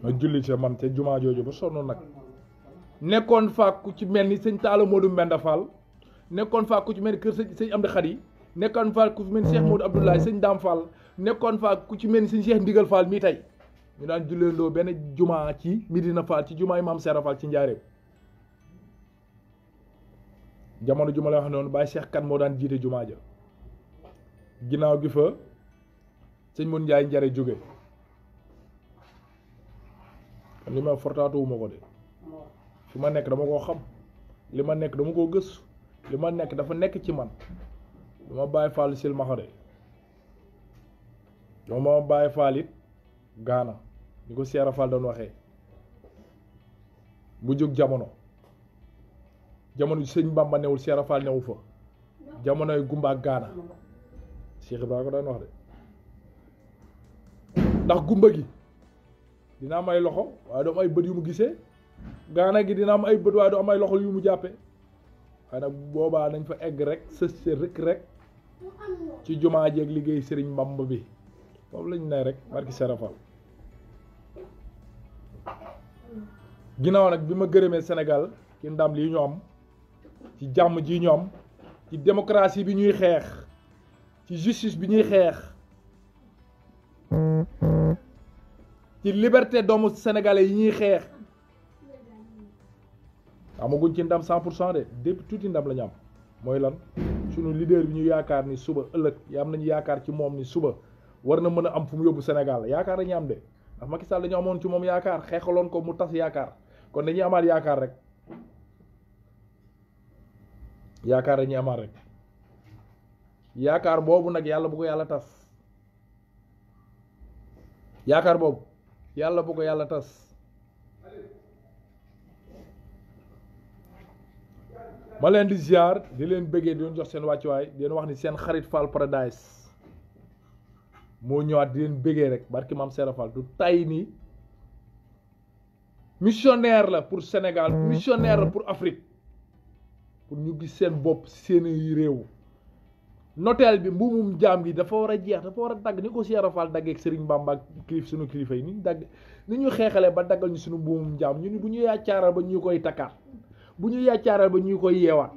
ma julli ca man ca jumaa jooju ba sonn nag nekkoon fa ku ci mel ni sëñ Talla Modou Mbenda Fall nekkoon fa ku ci mel ni kër sëñ Amdi Xadi nekkoon fa ku ci mel ni Cheikh Modou Abdoulaye sëñ Dame Fall nekkoon fa ku ci mel ni sëñ Cheikh Ndigal Fall mii tey ñu daan julleendoo benn jumaa ci Medina Fall ci jumaay Maam Seera Fall ci Njaaréem jamono ju ma la wax noonu Baye Cheikh Kane moo daan jiite jumaa ja ginnaaw gi fa sëñ Mun Njaay Njare jóge kon li ma fortaatuwuma ko de fi ma nekk dama koo xam li ma nekk dama koo gëstu li ma nekk dafa nekk ci man dama Baye Fall silmaxa de dama Baye Fall it gaana ni ko Seera Fall doon waxee bu jóg jamono sëñ Bamba newul Seera Fall newu fa jamonoy gumba ak gaana Cheikh Ibrahima ko daan wax de ndax gumba gi dina am ay loxo waaye du am ay bët yu mu gisee gaana gi dina am ay bët waaye du am ay loxo yu mu jàppee waaye nag boobaa nañ fa egg rek sës rek ci jumaa jeeg liggéey sëriñ Bamba bi foofu lañ ne rek barki Seera Fall ginnaaw nag bi ma gërëmee Sénégal ci ndam lii ñu am ci jàmm ji ñu am ci démocratie bi ñuy xeex ci justice bi ñuy xeex ci liberté doomu sénégalais yi ñuy xeex amaguñ ci ndam 100% de depuis tuuti ndam la ñu am mooy lan sunu leader bi ñu yaakaar ni suba ëllëg ya am nañu yaakaar ci moom ni suba war na mën a am fu mu yóbbu Sénégal yaakaar dañu am de ndax Macky Sall dañu amoon ci moom yaakaar xeexaloon ko mu tas yaakaar kon dañuy amaat yaakaar rek yaakaar dañuy amaat rek yaakaar boobu nag yàlla bu ko yàlla tas yaakaar boobu yàlla bu ko yàlla tas ma leen di ziar di leen bëggee di leen jox seen wàccuwaay di leen wax ni seen xarit Fall Paradise moo ñëwaat di leen bëggee rek barki Maam Seera Fall du tay ni missionnaire la pour Sénégal missionnaire la pour Afrique pour ñu gis seen bopp seen réew noteel bi mbuumum jaam gi dafa war a jeex dafa war a dagg ni ko Seera Fall daggee ak Serigne Bamba ak sunu kilifa yi ni ñu dagg ni ñu xeexalee ba daggal ñu sunu mbuumum jaam ñu ni bu ñu yaccaaral ba ñu koy takkaat bu ñu yaccaaral ba ñu koy yeewaat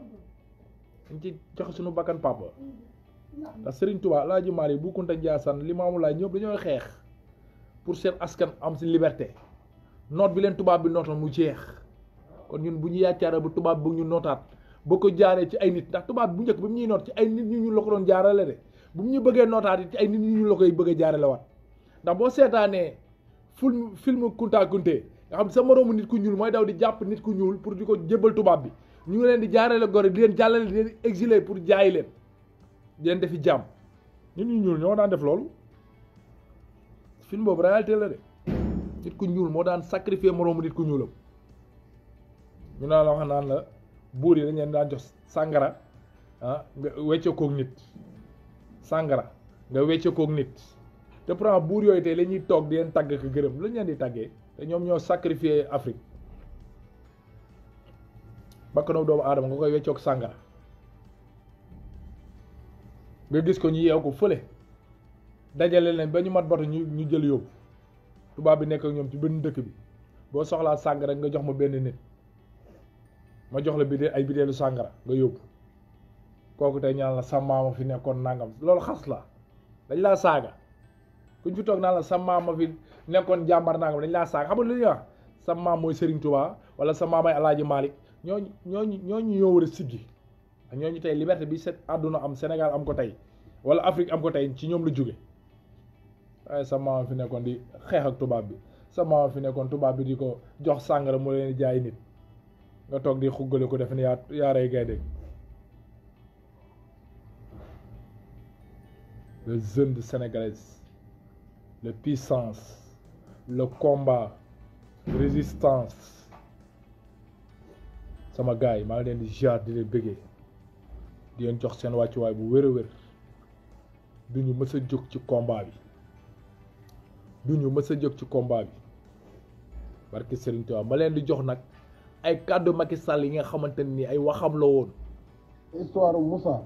dañ ci joxe sunu bakkan papa ndax Serigne Touba Alaaji Maalik Bu Kunta Njaasaan Limaamu Laay ñëpp dañoo xeex pour seen askan am si liberté noot bi leen tubaab bi nootoon mu jeex kon ñun bu ñu yaccaaral ba tubaab bu ñu nootaat boo ko jaaree ci ay nit ndax tubaab bu njëkk ba mu ñuy noot ci ay nit ñu la ko doon jaarale de bu mu ñu bëggee nootaat it ci ay nit ñu la koy bëgg a jaarale waat ndax boo seetaanee film Kunta Kunte nga xam sa moroomu nit ku ñuul mooy daw di jàpp nit ku ñuul pour di ko jébbal tubaab bi ñu ngi leen di jaarale gore di leen jàllale di leen exiler pour jaay leen di leen defi jàmm nit ñu ñuul ñoo daan def loolu film boobu réalité la de nit ku ñuul moo daan sacrifier moroomu nit ku ñuulam ñu naan la wax naan la buur yi dañ leen daan jox sàngara nga wecce koog nit sàngara nga wecce koog nit te pourtant buur yooyu tey la ñuy toog di leen tàgg ak gërëm lañ leen di tàggee te ñoom ñoo sacrifier Afrique bakkanu doomu aadama nga koy weccoog sàngara nga gis ko ñu yeew ko fële dajale leen ba ñu mat bato ñu jël yóbbu tubaab bi nekk ak ñoom ci benn dëkk bi boo soxlaa sàngara nga jox ma benn nit ma jox la ay bideelu sàngara nga yóbbu kooku tey ñaan la sa maama fi nekkoon nangam loolu xas la dañ laa saaga kuñ fi toog naan la sa maama fi nekkoon jàmbar nangam dañ laa saaga xam nga lu ñuy wax sa maam mooy Serigne Touba wala sa maamay Alaaji Malick ñooñu ñoo war a siggi ñooñu tey liberté bi set àdduna am Sénégal am ko tey wala Afrique am ko tey ci ñoom la jóge waaye sa maama fi nekkoon di xeex ak tubaab bi sa maama fi nekkoon tubaab bi di ko jox sàngara mu leen di jaay nit nga toog di xuggale ko def ni yaa rey gaynde le jeune de sénégalaise le puissance le combat résistance sama gars yi maa ngi leen di jaar di leen bëggee di leen jox seen wàccuwaay bu wér a wér duñu mës a jóg ci combat bi barki Serigne Touba ma leen di jox nag ay kàddu Macky Sall yi nga xamante ni ay waxam la woon. histoire Moussa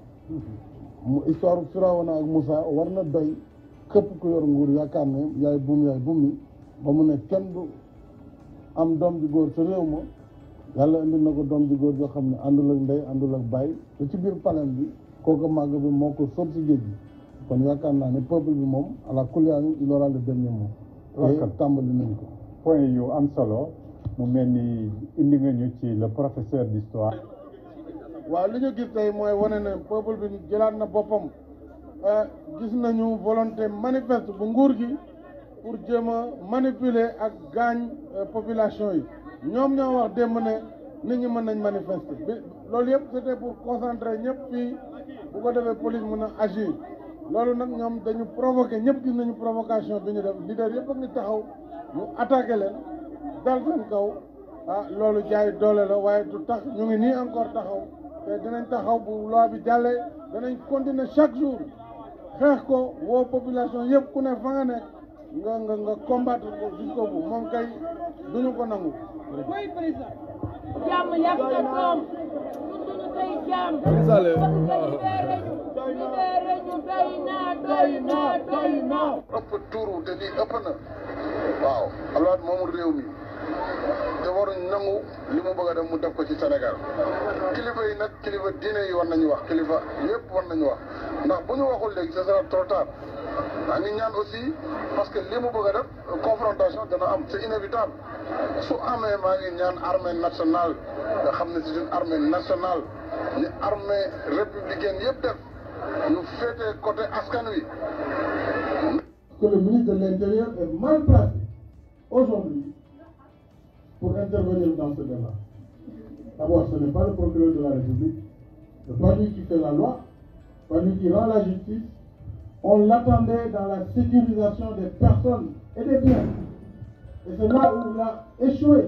histoire Firawna ak Moussa war na doy képp ku yor nguur yaakaar ne yaay buum mi ba mu ne kenn du am doom ju góor sa réew ma yàlla indi na ko doom ju góor joo xam ne àndul ak ndey àndul ak baay te ci biir palais bi kooku màgg bi moo ko sóob si géej gi kon yaakaar naa ne peuple bi moom à la kuliyaan il aura le dernier mot te tàmbali nañ ko. point yu am solo mu mel ni indi nga ñu ci le professeur d'histoire. waaw li ñu gis tey mooy wane ne peuple bi jëlaat na boppam gis nañu volonté manifeste bu nguur gi pour jéem a manipuler ak gaañ population yi ñoom ñoo wax démb ne nit ñi mën nañ manifester bi loolu yëpp c'était pour concentrer ñëpp fii bu ko defee police mën a agir loolu nag ñoom dañu provoqué ñëpp gis nañu provocation bi ñu def leader yëpp ak ngi taxaw ñu attaqué leen dal seen kaw loolu jaay doole la waaye du tax ñu ngi nii encore taxaw te dinañ taxaw bu loi bi jàllee danañ continuer chaque jour xeex ko woo population yëpp ku ne fa nga nekk nga combattre ko jusqu'au bout moom kay duñu ko nangu. jàmm yàgg na doom suñu tey jàmm libéré ñu doy na ëpp tuuru te lii ëpp na waaw Abdoulaye moomul réew mi te waruñ nangu li mu bëgg a def mu def ko ci Sénégal kilifa yi nag kilifa diine yi war nañu wax kilifa yëpp war nañu wax ndax bu ñu waxul léegi ce sera trop tard maa ngi ñaan aussi parce que li mu bëgg a def confrontation dana am c'est inévitable su amee maa ngi ñaan armée nationale nga xam ne c'est une armée nationale ni armée républicaine yëpp def ñu féetee côté askan wi. Que le ministre de l'Intérieur est mal placé aujourd'hui pour intervenir dans ce débat. D'abord, ce n'est pas le procureur de la République, ce n'est pas lui qui fait la loi, pas lui qui rend la justice. On l'attendait dans la sécurisation des personnes et des biens. Et c'est là où il a échoué,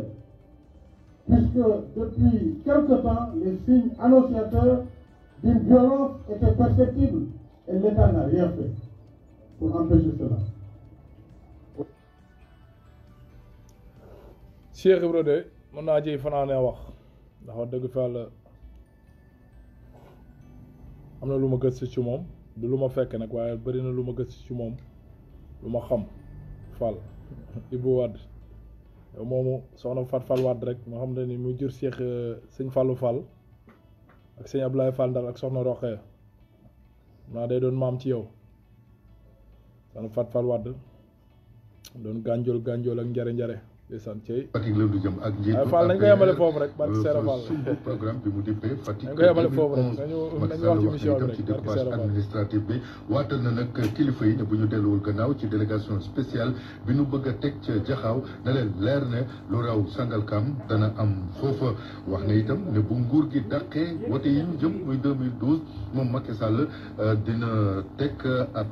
puisque depuis quelque temps, les signes annonciateurs d'une violence étaient perceptibles et l'État n'a rien fait pour empêcher cela. Cheikh Ibra de mën naa ciy fanaanee wax ndax wax dëgg fa la am na lu ma gëstu ci moom du lu ma fekk nag waaye bëri na lu ma gëstu ci moom lu ma xam Fall Ibou Wade yow moomu soxna Fat Fall Wade rek moo xam ne ni mu jur Cheikh sëñ Fallou Fall ak sëñ Abdoulaye Fall Ndar ak soxna Roxee naa day doon maam ci yow soxna Fat Fall Wade doon gànjool ak njare ndeysaan cey Fatick la du jëm ak njiitu Fall nañ ko yemale foofu rek barke Seera Fall programme bi mu dippee Fatick nañ ko yemale foofu rek nañu wax ci mission bi rek ci barke dépasse Seera Fall administrative bi waatal na nag kilifa yi ne bu ñu delluwul gannaaw ci délégation spéciale bi nu bëgg a teg ca jaxaaw na leen leer ne lu raw Sangalkam dana am foofa wax na itam ne bu nguur gi dàqee wote yi ñu jëm muy 2012 moom Macky Sall dina teg ab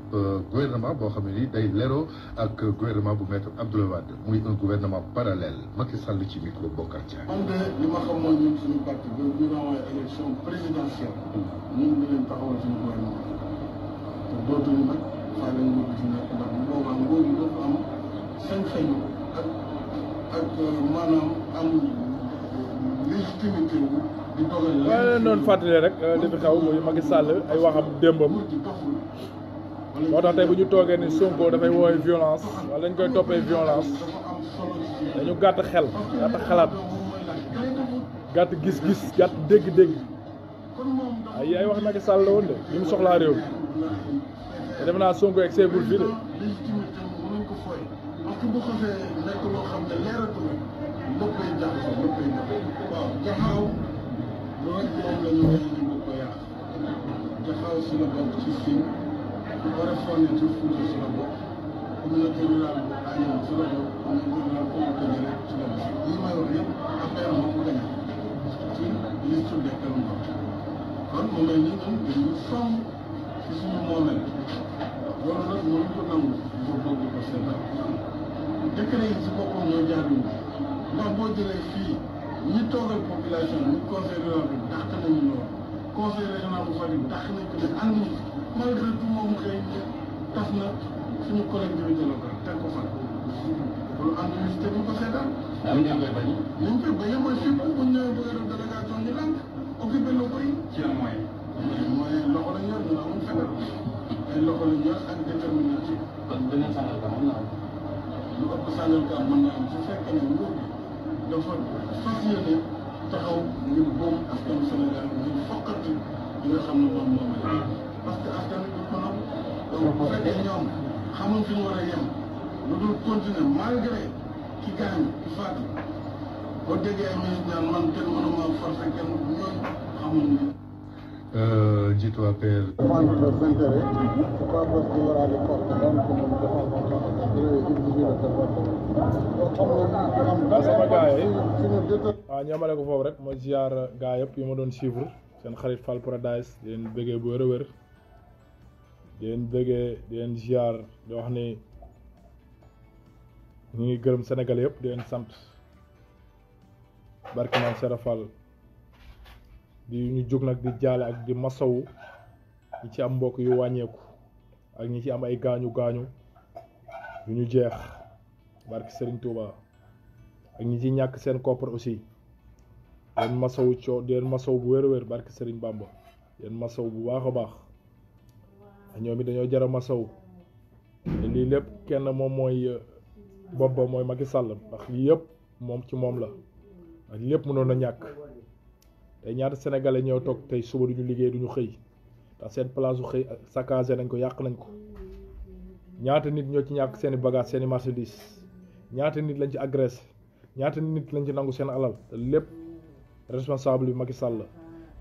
gouvernement boo xam ne ni day lero ak gouvernement bu maître Abdoulaye Wade muy un gouvernement parallèle Macky Sall ci micro Bokar Dia. man de li ma xam mooy ñun suñu parti bi ñu rawee élection présidentielle ñun dinañ taxawal suñu gouvernement te dootuñu nag faale nguur gi ci nekk ndax bu boobaa nguur gi dafa am sañ-sañu ak maanaam am légitimité wu di dogal. waaye leen doon fàttali rek li fi xaw muy Macky Sall ay waxam démbam moo tax tey bu ñu toogee ni Sonko dafay woowee violence wala dañ koy toppee violence dañu gàtt xel gàtt xalaat gàtt gis-gis gàtt dégg-dégg ay wax Macky Sall la woon de li mu soxlaa réew mi te defe naa Sonko egg seegul fii de parce que bu xasee nekk loo xam ne leeratu la léppay jaxasoo léppay jaxasoo waaw jaxaaw lu rek moom la ñu wax ni ko yàq jaxaaw si la bokk ci Sine bu war a sonné ci Fouta si la bokk communauté rurale bu Agnam si la bokk communauté rurale bu Kër si la bokk yi may wax yëpp affaire moo ko gañe ci liste département kon mu mel ni ñun dañuy sonn ci suñu moomeel loolu nag mënuñ ko nangu pour bëgg ko seetaan décret yi si boppam ñoo jaaruñu ndax boo jëlee fii ñi toogal population ñi conseil rural bi dàq nañu lool conseil régional bu Fatick dàq nañ ko ne ànd nañ malgré tout moom xëy tas na suñu collectivité locale teg ko fan loolu ànd nañ si te duñ ko seetaan. am ngeen koy bañ. li ñu koy bañee mooy fii bu ñu ñëwee bëgg a def délégation ñu lànk occupé loo koy. ci la moyen. mooy loxo lañ yor ñun amuñ feneen ay loxo lañ yor ak détermination. kon beneen Sangalkam am na am. lu ëpp Sangalkam mën na am su fekkee ne nguur gi dafa fas yéene taxaw ngir boom askanu Sénégal ngir fokkati li nga xam ne moom moom la parce que askan wi du ko nangu donc bu fekkee ñoom xamuñ fi ñu war a yem lu dul continuer malgré ki gaañ ki faatu boo déggee ay minute naan man kenn mënuma forcé kenn ñooñu xamul ni jiitu APR. défendre leurs intérêts c'est pas parce qu'il y aura des forces d'ordre que nous défendons exiger le département yoo xam ne am sama gars yi suñu déta waaw ñamale ko foofu rek ma ziar gaa yëpp yu ma doon suivre seen xarit Fall Paradise di leen bëggee bu wér a wér di leen bëggee di leen ziar di wax ni ñu ngi gërëm Sénégal yëpp di leen sant barki naan Sera Fall di ñu jóg nag di jaale ak di masawu ñi ci am mbokk yu wàññeeku ak ñi ci am ay gaañu gaañu yu ñu jeex barki Serigne Touba ak ñi ci ñàkk seen koppar aussi leen masawu di leen masawu bu wér a wér barki Serigne Bamba leen masawu bu baax a baax ñoom it dañoo jara masawu te lii lépp kenn moom mooy bopp ba mooy Macky Sall ndax lii yëpp moom ci moom la ak lépp mënoon a ñàkk tey ñaata sénégalais ñëw toog tey suba duñu liggéey duñu xëy ndax seen place su xëy saccagé nañ ko yàq nañ ko ñaata nit ñoo ci ñàkk seeni bagage seeni marchandise ñaata nit lañ ci agressé ñaata nit lañ ci nangu seen alal te lépp responsable bi Macky Sall la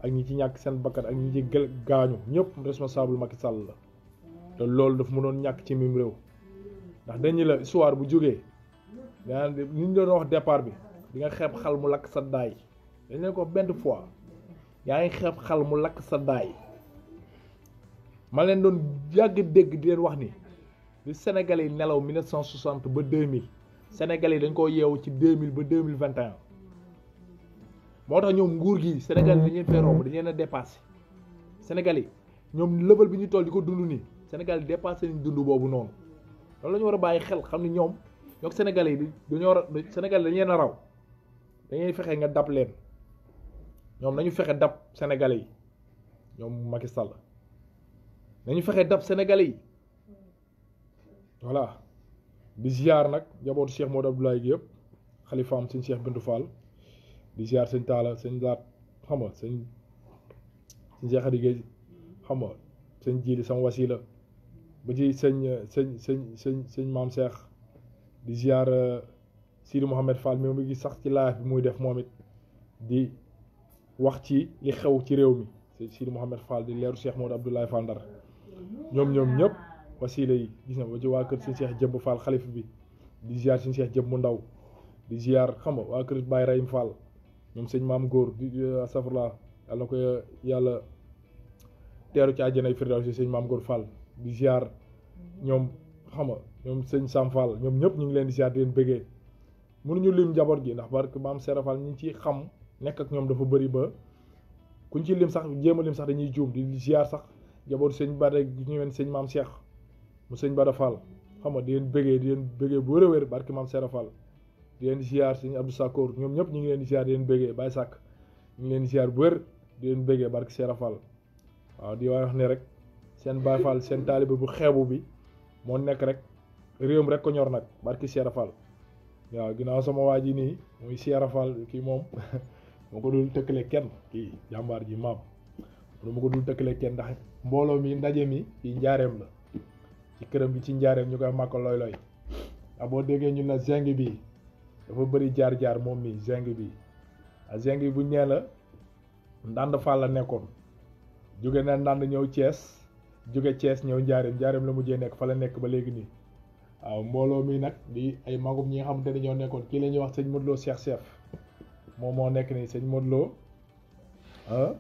ak ñi ci ñàkk seen bakkat ak ñi ci gaañu ñëpp responsable Macky Sall la te loolu daf mënoon ñàkk ci mim réew ndax dañu la histoire bu jógee yaa ni ñu doon wax départ bi di nga xeeb xal mu lakk sa daay dañ leen ko benn fois yaa ngi xeeb xal mu lakk sa daay ma leen doon yàgg dégg di leen wax ni li Sénégalais yi nelaw 1960 ba 2000 Sénégalais yi dañ koo yeewu ci 2000 ba 2021 moo tax ñoom nguur gi Sénégalais dañ leen fay romb dañ leen a dépassé Sénégalais yi ñoom level bi ñu toll di ko dund nii Sénégal yi dépassé nañ dund boobu noonu loolu la ñu war a bàyyi xel xam ni ñoom ñoo Sénégalais yi dañoo war a Sénégalais dañ leen a raw dañuy fexe nga dab leen ñoom nañu fexe dab Sénégalais yi ñoom Macky Sall nañu fexe dab Sénégalais yi voilà di ziar nag njabootu Cheikh Modou Abdoulaye gi yëpp xalifaam sëñ Cheikh Bintou Fall di ziar sëñ Talla sëñ Laat xam nga sëñ Cheikh Khady Gueye xam nga sëñ Jili sama wasila ba ci sëñ Maam Cheikh di ziar Sidi Mouhamed Fall mi ngi sax ci live bi muy def moom it di wax ci li xew ci réew mi Sidi Mouhamed Fall di leeru Cheikh Modou Abdoulaye Fall Ndar ñoom ñëpp wasila yi gis na ba ci waa kër sëñ Cheikh Jëmb Fall xalif bi di ziar sëñ Cheikh Jëmb mu ndaw di ziar xam nga waa kër Baye Rahim Fall ñoom sëñ Maam Góor di safurla yàlla na ko yàlla teeru ci àjjanay Firdawsi sëñ Maam Góor Fall di ziar ñoom xam nga ñoom sëñ Sam Fall ñoom ñëpp ñu ngi leen di ziar di leen bëggee mënuñu lim njaboot gi ndax barke Maam Sera Fall ñu ci xam nekk ak ñoom dafa bëri ba kuñ ci lim sax jéem a lim sax dañuy juum di ziar sax njaboot sëñ Bada ñu leen sëñ Maam Cheikh mu sëñ Bada Fall xam nga di leen bëggee bu wér a wér barke Maam Sera Fall di leen ziar sëñ Abdou Sakour ñoom ñëpp ñu ngi leen di ziar di leen bëggee Baye Sakk ñu ngi leen di ziar bu wér di leen bëggee barke Sera Fall waaw di wax ne rek seen Baye Fall seen taalibe bu xeebu bi moo nekk rek réewam rek ko ñor nag barke Sera Fall waaw ginnaaw sama waa ji nii muy Sera Fall kii moom moo ko dul tëkkale kenn kii jàmbaar ji maam ma ko dul tëkkale kenn ndax mbooloo mi ndaje mi ci njaareem la ci këram bi ci njaareem ñu koy màkk looy looy ndax boo déggee ñun la zeng bi dafa bëri jaar-jaar moom mi zeng bi a zeng bi bu ñee la ndànd Fall la nekkoon jóge na ndànd ñëw Thiès jóge Thiès ñëw njaareem la mujjee nekk fa la nekk ba léegi nii waaw mbooloo mi nag di ay magum ñi nga xamante ne ñoo nekkoon kii la ñuy wax sëñ Modou Lo Cheikh Chef moom moo nekk nii sëñ Modou Lo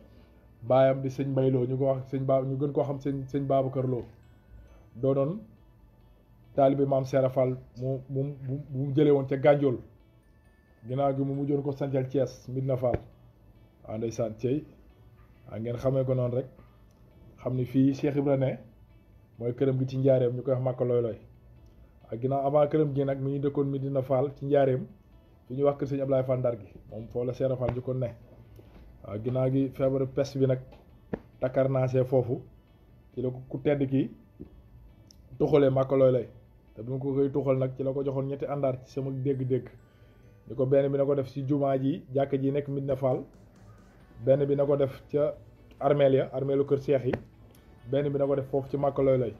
baayam di sëñ Mbay Lo ñu ko wax ñu gën koo xam sëñ Babacar Lo doonoon taalibe Maam Sera Fall mu jëlee woon ca Gànjool ginnaaw gi mu mujjoon ko sancal Thiès Medina Fall waaw ndeysaan cey waaw ngeen xamee ko noonu rek xam ni fii Cheikh Ibra ne mooy këram gi ci njaareem ñu koy wax Màkka looy looy ak ginnaaw avant këram gi nag mi ngi dëkkoon Medina Fall ci njaareem fi ñuy wax kër sëñ Ablaye Fall Ndar gi moom foofu la Sera Fall jëkkoon ne waaw ginnaaw gi feebaru peste bi nag takkar naasee foofu ci la ko ku tedd ki tuxalee Màkka looy looy te bi ma ko koy tuxal nag ci la ko joxoon ñetti àndaar ci sama dégg-dégg ni ko benn bi na ko def ci jumaa ji jàkka ji nekk Medina Fall benn bi na ko def ca armeelu kër Cheikh yi benn bi na ko def foofu ci Màkka looy looy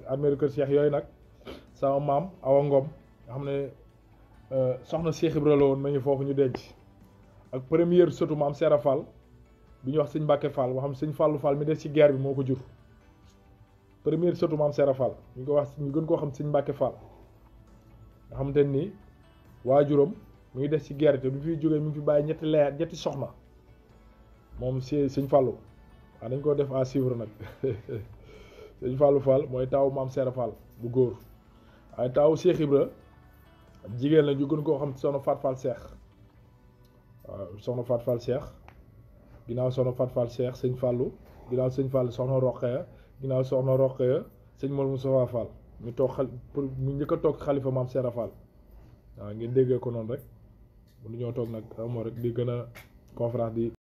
armeelu kër Cheikh yooyu nag sama maam Awa Ngom nga xam ne soxna Cheikh Ibra la woon ma ngi foofu ñu denc ak première sëtu maam Serap Fall bi ñuy wax sëñ Mbacke Fall boo xam sëñ Fallou Fall mi des ci guerre bi moo ko jur première sëtu maam Serap Fall ñu ko wax ñu gën koo xam sëñ Mbacke Fall nga xamante ni waajuram mu ngi des ci guerre te bu fi jógee mu ngi fi bàyyi ñetti soxna moom sëñ Fallou waaw dañ ko def à suivre nag sëñ Fallou Fall mooy taawu maam Serap Fall bu góor waaye taawu Cheikh Ibra jigéen la ñu gën koo xam soxna Fat Fall Cheikh waaw soxna Fat Fall Cheikh ginnaaw soxna Fat Fall Cheikh sëñ Fallou ginnaaw sëñ Fall soxna Roqeya ginnaaw soxna Roqeya sëñ Mor Moustapha Fall ñu toog mu njëkk a toog xalifa maam Serap Fall waaw ngeen déggee ko noonu rek bu ñoo toog nag amoo rek di gën a conférence di